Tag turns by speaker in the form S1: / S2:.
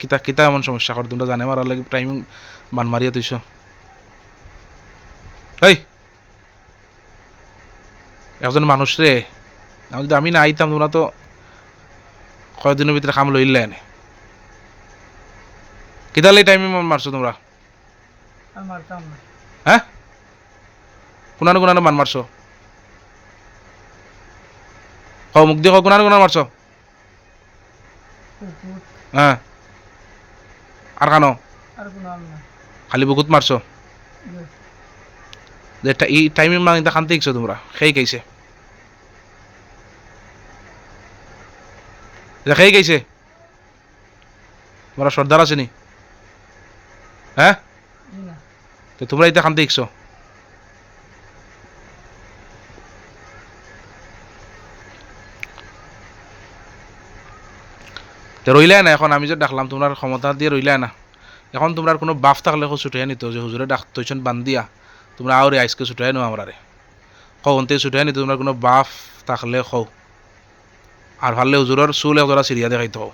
S1: কিতা কিতা এমন সমস্যা কর তোমরা জানে মারার লাগে টাইম বান মারিয়া তুইছ এই একজন মানুষ রে যদি আমি না আইতাম তোমরা তো কয়েকদিনের ভিতরে কাম লইলে এনে কিতালে টাইমে মারছো তোমরা হ্যাঁ কোনানো কোনানো মান মারছো মুখ দিয়ে কোনানো কোনানো মারছো হ্যাঁ আর কানো খালি বুকুত মারছো যেটা এই টাইমে মানে খানতে ইচ্ছো তোমরা খেয়ে গেছে খেয়ে গেছে তোমরা সর্দার আছে নি হ্যাঁ তো তোমরা এটা খানতে ইচ্ছো রইলে না এখন আমি যে ডাকলাম তোমার ক্ষমতা দিয়ে রইলে না এখন তোমরা কোনো বাপ থাকলে ছুটাই নিত যে হুজুরে ডাক তৈছন বান্ধিয়া তোমরা আওরে আইসকে ছুটাই নো আমরারে কতে ছুটাই নিত তোমরা কোনো বাপ থাকলে খৌ আর ভাললে হুজুরের চুল একজোড়া সিরিয়া দেখাইতে হও